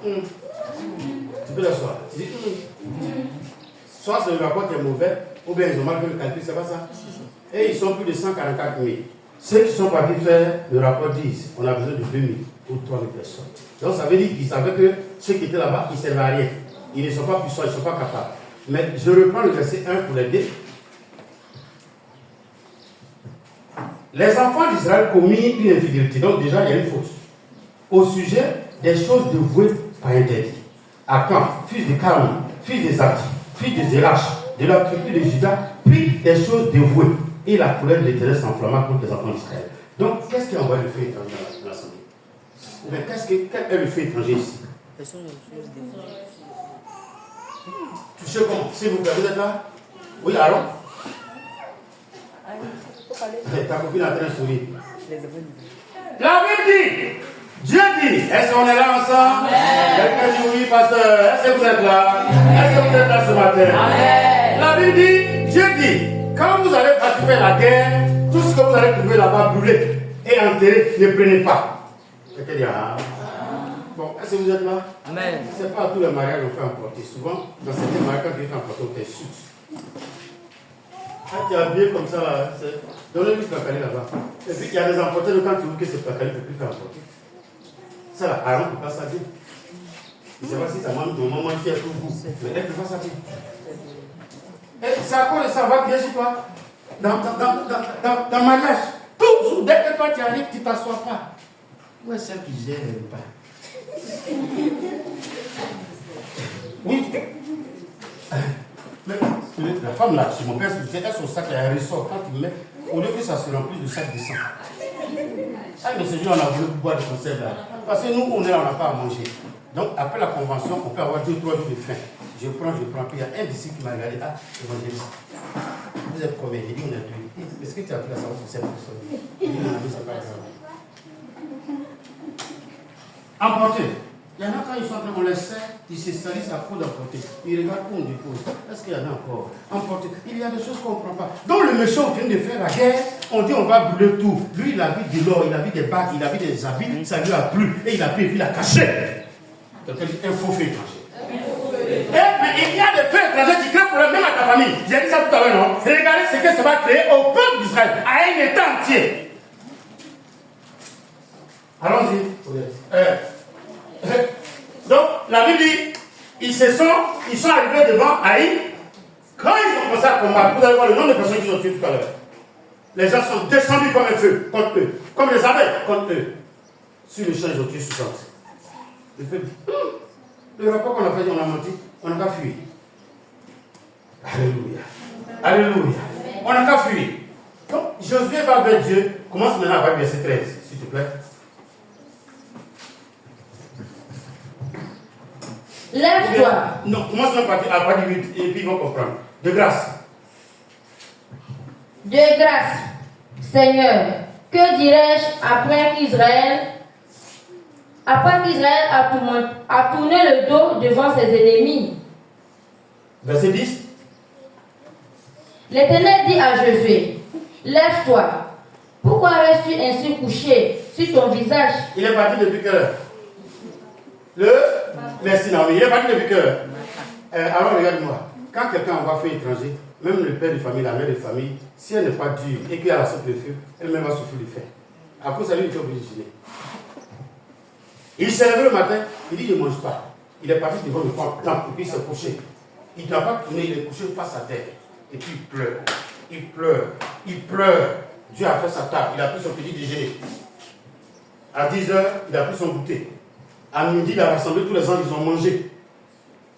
[SPEAKER 1] Tu peux l'asseoir. Soit le rapport est mauvais, ou bien ils ont mal fait le calcul, c'est pas ça? Et ils sont plus de 144 000. Ceux qui sont partis faire le rapport disent on a besoin de 2 000 ou 3 000 personnes. Donc ça veut dire qu'ils savaient que ceux qui étaient là-bas, ils ne servaient à rien. Ils ne sont pas puissants, ils ne sont pas capables. Mais je reprends le verset 1 pour l'aider. Les enfants d'Israël commirent une infidélité. Donc déjà, il y a une faute. Au sujet des choses dévouées par interdit. Akan, fils de Carmi, fils de Zabdi, fils de Zérach, de la tribu de Juda, prit des choses dévouées et la colère de l'Éternel s'enflamma contre les enfants d'Israël. Donc, qu'est-ce qui a envoyé le feu étranger dans l'assemblée? Mais quel est le feu étranger ici? Tu sais comment? S'il vous plaît, vous êtes là? Oui, allons? Ta copine est en train de sourire. La Bible dit, Dieu dit, est-ce qu'on est là ensemble? Quelqu'un dit oui, pasteur. Est-ce que vous êtes là? Est-ce que vous êtes là ce matin? Amen. La Bible dit, Dieu dit, quand vous allez faire la guerre, tout ce que vous allez trouver là-bas brûlé et enterré, ne prenez pas. Quelqu'un dit, ah. Bon, est-ce que vous êtes là? Amen. C'est pas tous les mariages qu'on fait emporter. Souvent, dans certains mariages, quand tu fais emporter, on t'insulte. Quand tu es habillé comme ça, là, donnez-lui le placalé là-bas. Et puis il y a des emportés, quand tu vois que ce placalé ne peut plus faire emporter. Ça là, Aaron ne peut pas s'habiller. Je ne sais pas si ça manque de maman qui est pour vous, mais elle ne peut pas s'habiller. Et c'est à cause de ça, va bien sur toi. Dans le mariage, toujours, dès que toi tu arrives, tu ne t'assois pas. Où est celle qui gère le repas? Oui. Mais la femme là, chez mon père, elle son sac, il y a un ressort. Quand tu mets, au lieu que ça se remplisse, le sac descend. Un de ces jours, on a voulu boire de conserve là. Parce que nous, on est là, on n'a pas à manger. Donc, après la convention, on peut avoir 2 ou 3 jours de faim. Je prends. Puis il y a un d'ici qui m'a regardé. Ah, évangéliste. Vous êtes combien? Il dit, on est 2. Est-ce que tu as pris la savoir pour cette personne? Il dit, non, c'est pas grave. Emporter. Il y en a quand ils sont en train, on les sert, ils se salissent à cause d'emporter. Ils regardent où on dépose. Est-ce qu'il y en a encore? Emporter. Il y a des choses qu'on ne comprend pas. Donc le méchant vient de faire la guerre, on dit on va brûler tout. Lui, il a vu de l'or, il a vu des bagues, il a vu des habits, ça lui a plu. Et il a pris et puis il a caché. Quelqu'un dit un faux feu étranger. Mais il y a des feux étrangers qui créent problème même à ta famille. J'ai dit ça tout à l'heure, non? Regardez ce que ça va créer au peuple d'Israël, à un état entier. Allons-y. Donc, la Bible dit, ils sont arrivés devant Haï. Quand ils ont commencé à combattre, vous allez voir le nombre de personnes qu'ils ont tuées tout à l'heure. Les gens sont descendus comme un feu contre eux, comme les abeilles contre eux. Sur le champ, ils ont tué 60. Le peuple dit, le rapport qu'on a fait, on a menti, on n'a qu'à fuir. Alléluia. Alléluia. On n'a qu'à fuir. Donc, Josué va vers Dieu. Commence maintenant à voir verset 13, s'il te plaît.
[SPEAKER 3] Lève-toi.
[SPEAKER 1] Non, commence même à partir du 8 et puis ils vont comprendre. De grâce.
[SPEAKER 3] De grâce, Seigneur, que dirais-je après qu'Israël a tourné le dos devant ses ennemis?
[SPEAKER 1] Verset 10.
[SPEAKER 3] L'Éternel dit à Josué, lève-toi. Pourquoi restes-tu ainsi couché sur ton visage?
[SPEAKER 1] Il est parti depuis quelle heure? Merci Naomi, il est parti depuis quelle heure? Alors regarde-moi, quand quelqu'un envoie feu étranger, même le père de famille, la mère de famille, si elle n'est pas dure et qu'il y a la sorte de feu, elle-même va souffrir du feu. À cause de lui, il est obligé de gêner. Il s'est levé le matin, il dit je ne mange pas. Il est parti devant le temple et puis il s'est couché. Il ne doit pas tourner, il est couché face à terre. Et puis il pleure. Il pleure. Il pleure. Dieu a fait sa table, il a pris son petit déjeuner. À 10h, il a pris son goûter. À midi, il a rassemblé tous les gens, ils ont mangé.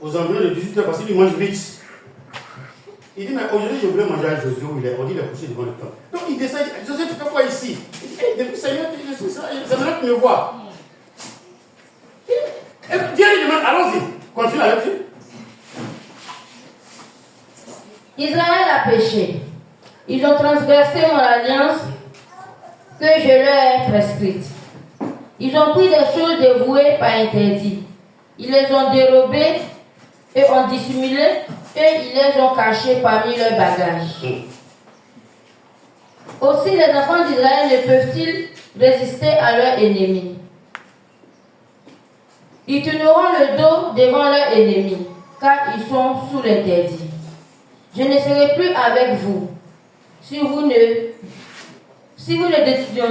[SPEAKER 1] Aux environs de 18h, parce qu'il mange vite. Il dit, mais aujourd'hui, je voulais manger à Josué où il est. On dit, il est couché devant le temple. Donc il descend, il dit, Josué, tu fais quoi ici? Il dit, hey, depuis Seigneur, c'est maintenant que tu me vois. Et Dieu lui demande, allons-y, continue la lecture.
[SPEAKER 3] Israël a péché. Ils ont transgressé mon alliance que je leur ai prescrite. Ils ont pris des choses dévouées par interdit. Ils les ont dérobées et ont dissimulé et ils les ont cachées parmi leurs bagages. Aussi les enfants d'Israël ne peuvent-ils résister à leurs ennemis? Ils tourneront le dos devant leurs ennemis, car ils sont sous l'interdit. Je ne serai plus avec vous si vous ne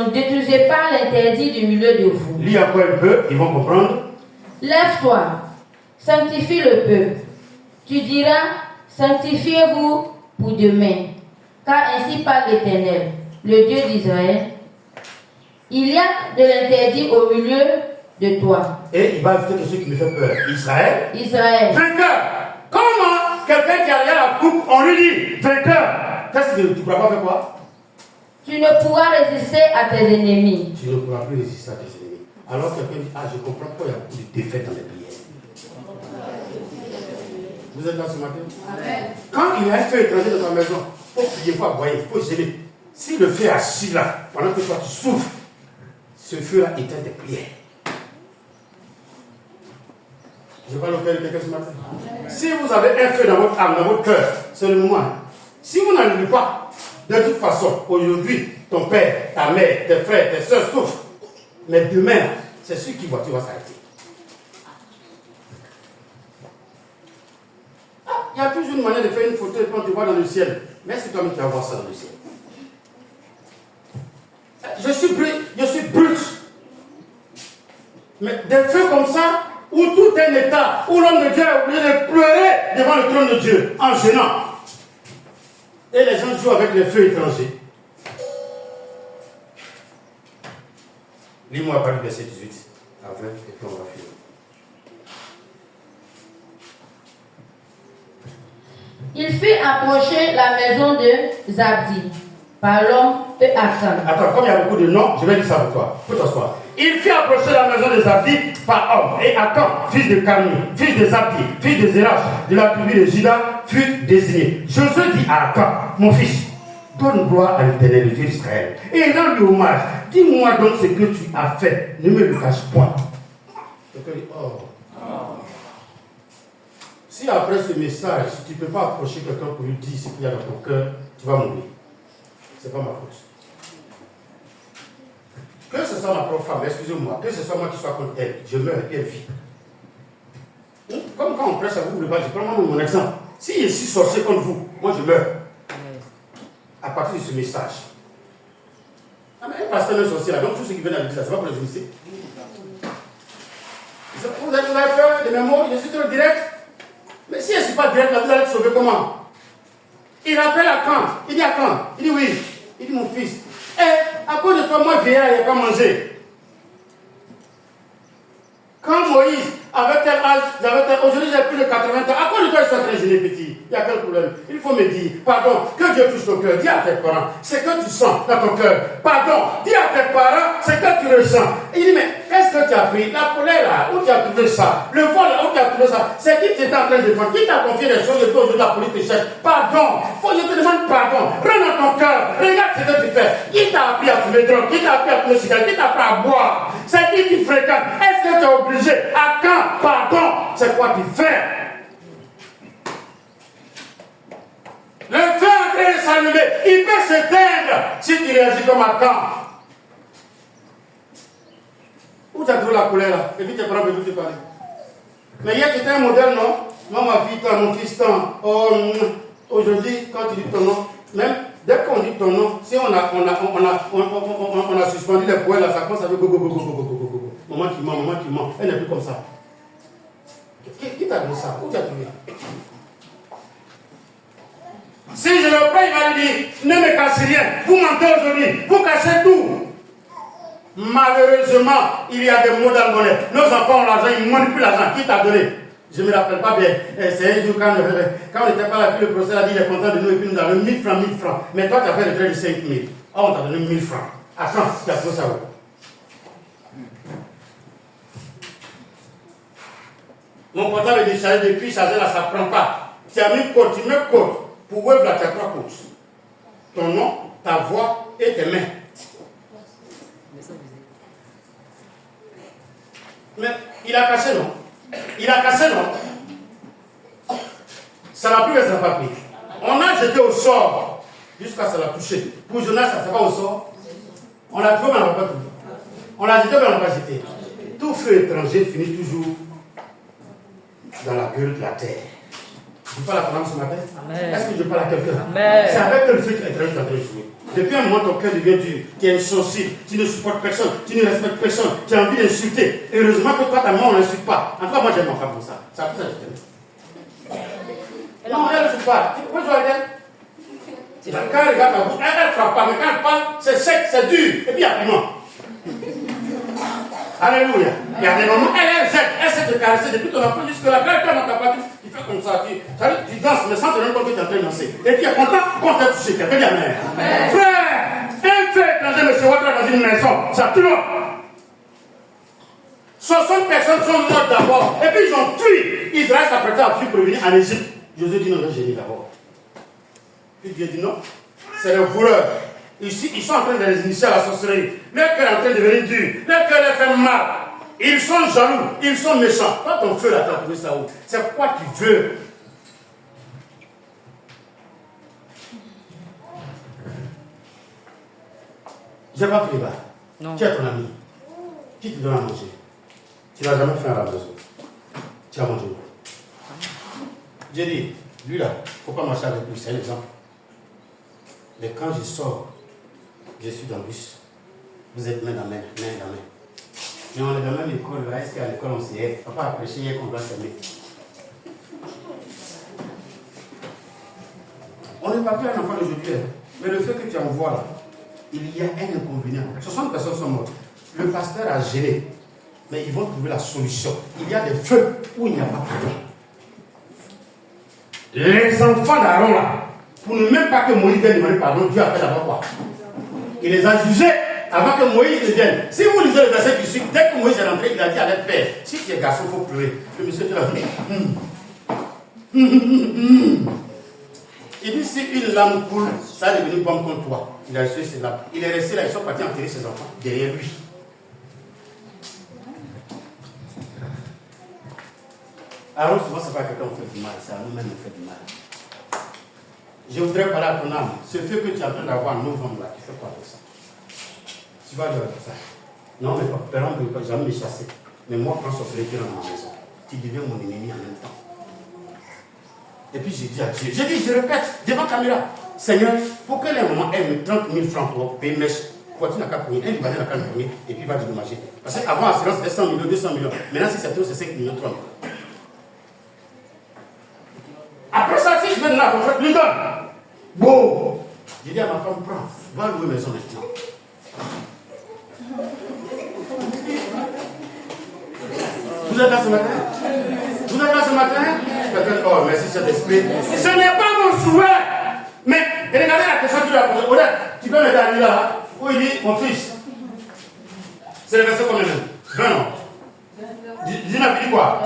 [SPEAKER 3] détruisez pas l'interdit du milieu de vous.
[SPEAKER 1] Lis encore un peu, ils vont comprendre.
[SPEAKER 3] Lève-toi, sanctifie le peuple. Tu diras, sanctifiez-vous pour demain, car ainsi parle l'Éternel, le Dieu d'Israël. Il y a de l'interdit au milieu de toi.
[SPEAKER 1] Et il va ajouter quelque chose qui me fait peur. Israël.
[SPEAKER 3] Israël.
[SPEAKER 1] Vainqueur. Comment quelqu'un qui a regardé la coupe, on lui dit vainqueur? Qu'est-ce que tu ne pourras pas faire quoi?
[SPEAKER 3] Tu ne pourras résister à tes ennemis.
[SPEAKER 1] Tu ne pourras plus résister à tes ennemis. Alors quelqu'un dit, je comprends pourquoi il y a beaucoup de défaites dans les prières. Vous êtes là ce matin? Amen. Quand il y a un feu étranger dans ta maison, il faut prier, il faut aboyer, il faut gêner. Si le feu est assis là, pendant que toi tu souffres, ce feu-là éteint tes prières. Je parle au cœur de quelqu'un ce matin. Amen. Si vous avez un feu dans votre âme, dans votre cœur, c'est le moment. Si vous n'allumez pas, de toute façon, aujourd'hui, ton père, ta mère, tes frères, tes soeurs souffrent. Mais demain, c'est sûr qui va s'arrêter. Il y a toujours une manière de faire une photo et quand tu vois dans le ciel. Mais c'est toi-même qui vas voir ça dans le ciel. Je suis brut. Mais des feux comme ça, où tout est un état, où l'homme de Dieu est obligé de pleurer devant le trône de Dieu, en gênant. Et les gens jouent avec les feux étrangers. Lis-moi à partir du verset 18 à 20 et puis on va finir.
[SPEAKER 3] Il fit approcher la maison de Zabdi par l'homme de Akan.
[SPEAKER 1] Attends, comme il y a beaucoup de noms, je vais dire ça pour toi. Pour t'asseoir. Il fit approcher la maison de Zabdi par homme. Et Akan, fils de Carmi, fils de Zabdi, fils de Zérach, de la tribu de Juda, fut désigné. Josué dit à Akan, mon fils, donne gloire à l'Éternel, le Dieu d'Israël, et rends-lui hommage. Dis-moi donc ce que tu as fait. Ne me le cache point. Si après ce message, tu ne peux pas approcher quelqu'un pour lui dire ce qu'il y a dans ton cœur, tu vas mourir. Ce n'est pas ma faute. Que ce soit ma propre femme, excusez-moi, que ce soit moi qui sois contre elle, je meurs et elle vit. Comme quand on prêche à vous, je prends moi mon exemple. Si je suis sorcier contre vous, moi je meurs. À partir de ce message. Ah mais un pasteur est sorcier là, donc tous ceux qui viennent à l'église là, c'est pas pour les initier. Vous avez peur de mes mots, je suis trop direct. Mais si je ne suis pas direct là, vous allez être sauvé comment? Il rappelle à quand? Il dit à quand? Il dit oui. Il dit mon fils. À cause de toi, moi vieillard, il n'y a pas mangé. Quand Moïse avait tel âge, aujourd'hui j'ai plus de 80 ans, à cause de toi, ils sont très gênés, petit. Il y a quel problème? Il faut me dire, pardon, que Dieu touche ton cœur. Dis à tes parents, c'est que tu sens dans ton cœur. Pardon, dis à tes parents, c'est que tu ressens. Il dit, mais qu'est-ce que tu as pris? La colère là, où tu as trouvé ça? Le vol là, où tu as trouvé ça? C'est qui tu étais en train de défendre? Qui t'a confié des choses et toi aujourd'hui la police te cherche? Pardon, je te demande pardon. Prends dans ton cœur, regarde ce que tu fais. Qui t'a appris à fumer drogue? Qui t'a appris à fumer cigarette? Qui t'a appris à boire? C'est qui tu fréquentes? Est-ce que tu es obligé? À quand? Pardon, c'est quoi tu fais? Le feu est en train de s'allumer, il peut s'éteindre si tu réagis comme à quand. Où tu as trouvé la colère là? Et puis tes parents peuvent te parler. Mais hier tu étais un modèle, non? Moi, ma fille, toi, mon fils, tant. Aujourd'hui, quand tu dis ton nom, même dès qu'on dit ton nom, si on a suspendu les poètes là, ça commence à faire go. Maman qui ment, elle n'est plus comme ça. Qui t'a donné ça? Où tu as trouvé? Si je le paye, il va lui dire, ne me cassez rien. Vous mentez aujourd'hui, vous cassez tout. Malheureusement, il y a des mots dans le monnaie. Nos enfants ont l'argent, ils manipulent l'argent. Qui t'a donné? Je ne me rappelle pas bien. C'est un jour quand on n'était pas là, puis le professeur a dit, il est content de nous, et puis nous avons 1000 francs. Mais toi, tu as fait le trait de 5000. Ah, on t'a donné 1000 francs. Attends, tu as trouvé ça où? Mon portable est déchargé depuis, chargé là, ça ne prend pas. Tu as mis code, tu mets code. Pour web là, tu as 3 codes. Ton nom, ta voix et tes mains. Mais il a cassé, non? Ça n'a plus, ça n'a pas pris. On a jeté au sort jusqu'à ça l'a touché. Pour Jonas, ça ne pas au sort. On l'a trouvé, mais on n'a pas trouvé. On l'a jeté, mais on n'a pas jeté. Tout feu étranger finit toujours dans la gueule de la terre. Je parle à ton âme ce matin? Amen. Est-ce que je parle à quelqu'un? C'est avec le feu que l'étranger est en train de jouer. Depuis un moment, ton cœur devient dur. Tu es insensible, tu ne supportes personne, tu ne respectes personne, tu as envie d'insulter. Heureusement que toi, ta maman, on n'insulte pas. En tout cas, moi, j'aime ma femme pour ça. C'est pour ça que je t'aime. Non, elle ne joue pas. Tu peux jouer avec elle? Quand elle regarde ta bouche, elle ne frappe pas. Mais quand elle parle, c'est sec, c'est dur. Et puis, il y a piment. Alléluia. Il y a des moments, elle sait te caresser depuis ton enfant jusque-là. Quand elle est dans ta partie, tu fais comme ça. Tu danses, mais sans te rendre compte que tu es en train de danser. Et tu es content quand tu as touché quelqu'un. Frère, un arrangé M. Ouattara dans une maison, ça tue l'homme. 60 personnes sont mortes d'abord, et puis ils ont fui. Israël s'apprêtait à fuir pour revenir en Égypte. Josué dit non, je génie d'abord. Puis Dieu dit non, c'est le voleur. Ici, ils sont en train de les initier à la sorcellerie. Leur cœur est en train de devenir dur. Leur cœur leur fait mal. Ils sont jaloux, ils sont méchants. Toi, ton feu là, t'as trouvé ça où? C'est quoi tu veux? J'ai pas fait les bas. Non. Qui est ton ami? Qui te donne à manger? Tu n'as jamais fait à la maison. Tu as mangé. J'ai dit, lui là, il ne faut pas marcher avec lui, c'est un exemple. Mais quand je sors, je suis dans le bus. Vous êtes main dans main, main dans main. Mais on est dans la même école, là, est-ce qu'à l'école on s'y papa a prêché hier qu'on doit s'aimer. On n'est pas plus un enfant d'aujourd'hui, mais le fait que tu envoies là, il y a un inconvénient. 60 personnes sont mortes. Le pasteur a gêné, mais ils vont trouver la solution. Il y a des feux où il n'y a pas de feu. Les enfants d'Aaron là, pour ne même pas que Moïse vienne demander pardon, Dieu a fait d'abord quoi? Il les a jugés avant que Moïse ne vienne. Si vous lisez le verset du suit, dès que Moïse est rentré, il a dit à leur père, si tu es garçon, il faut pleurer. Le monsieur te l'a dit. Il dit, si une lame coule, ça est devenu bombe contre toi. Il a reçu ses lames. Il est resté là, ils sont partis enterrer ses enfants derrière lui. Alors souvent, ce n'est pas quelqu'un qui fait du mal, c'est à nous-mêmes qui fait du mal. Je voudrais parler à ton âme. Ce feu que tu es en train d'avoir en novembre, là, tu fais quoi avec ça? Tu vas dire ça. Non, mais père, on ne peut jamais me chasser. Mais moi, quand sorcellerie dans ma maison, tu deviens mon ennemi en même temps. Et puis j'ai dit à Dieu, je répète, devant la caméra, Seigneur, pour que les moments aient 30 000 francs pour payer mes voiture n'a qu'à payer, un Libanais n'a qu'à le payer, et puis il va dédommager. Parce qu'avant, l'assurance c'était 100 millions, 200 millions. Maintenant, si c'est trop, c'est 5 millions, 30. Après ça, si je viens là, on fait lui donne. Bon, j'ai dit à ma femme, prends, va louer maison maintenant. Vous êtes là ce matin? Vous êtes là ce matin? Peut-être, oh, merci Saint-Esprit. Ce n'est pas mon souhait. Mais regardez la question que tu lui as posée. Odette, tu peux m'aider à lire là? Où il dit, mon fils? C'est le verset combien même? 20 ans. Dis-moi, dis quoi?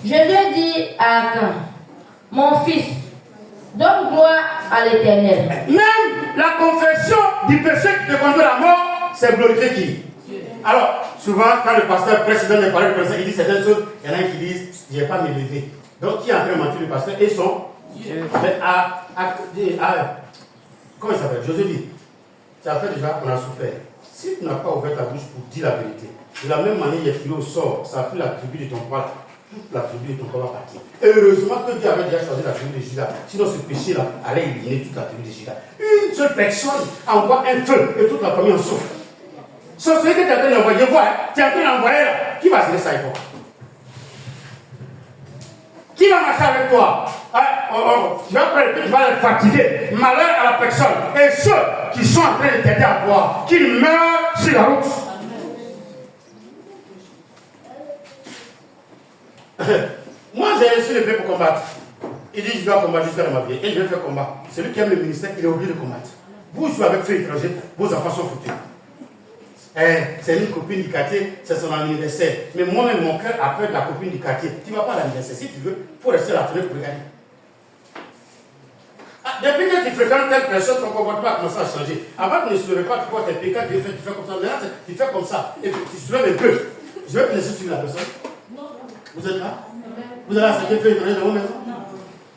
[SPEAKER 3] Jésus dit à Akan, mon fils, donne gloire à l'Éternel.
[SPEAKER 1] Même la confession du péché qui te conduit à la mort, c'est glorifier qui? Alors, souvent, quand le pasteur président n'est pas là, il dit certaines choses, il y en a qui disent, je n'ai pas me lever. Donc, qui est en train de mentir le pasteur et son Dieu. Mais comment il s'appelle? Josué dit, tu as fait déjà, on a souffert. Si tu n'as pas ouvert ta bouche pour dire la vérité, de la même manière, il est tiré au sort, ça a pris la tribu de ton père, toute la tribu de ton père va partir. Et heureusement que Dieu avait déjà choisi la tribu de Juda. Sinon, ce péché-là allait éliminer toute la tribu de Juda. Une seule personne envoie un feu et toute la famille en souffre. Sauf celui que tu es en train d'envoyer, tu es en train d'envoyer là. Qui va gérer ça avec toi? Qui va marcher avec toi? Tu vas être fatigué. Malheur à la personne. Et ceux qui sont en train de t'aider à boire, qu'ils meurent sur la route. Moi, j'ai reçu le paix pour combattre. Il dit, je dois combattre jusqu'à ma vie. Et je vais faire combat. Celui qui aime le ministère, il est obligé de combattre. Vous jouez avec feu étranger, vos enfants sont foutus. C'est une copine du quartier, c'est son anniversaire. Mais moi-même, mon cœur a peur de la copine du quartier. Tu ne vas pas à l'anniversaire. Si tu veux, il faut rester à la fenêtre pour regarder. Depuis que tu fréquentes telle personne, ton comportement a commencé à changer. Avant, tu ne soulevais pas, tu vois tes pécats, tu fais comme ça. Maintenant, tu fais comme ça. Et puis, tu soulèves un peu. Je vais te laisser suivre la personne. Vous êtes là? Vous avez accepté de faire une dans vos maisons?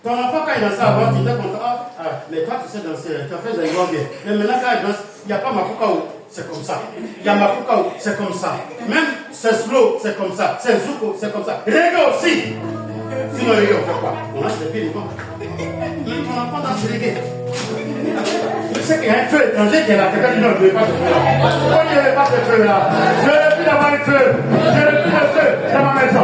[SPEAKER 1] Ton enfant, quand il dansait avant, tu étais content. Mais toi, tu sais danser, tu as fait un bien. Mais maintenant, quand il danse, il n'y a pas ma coca, c'est comme ça. Il y a ma coca, c'est comme ça. Même c'est slow, c'est comme ça. C'est zouko, c'est comme ça. Reggae aussi. Sinon, reggae, on fait quoi? On lâche les pieds devant. Ton enfant danse reggae. Je sais qu'il y a un feu étranger qui est là. Quelqu'un dit non, je ne vais pas ce feu là. Pourquoi je ne vais pas ce feu là? Je ne veux plus d'avoir le feu. Je ne veux plus le feu dans ma maison.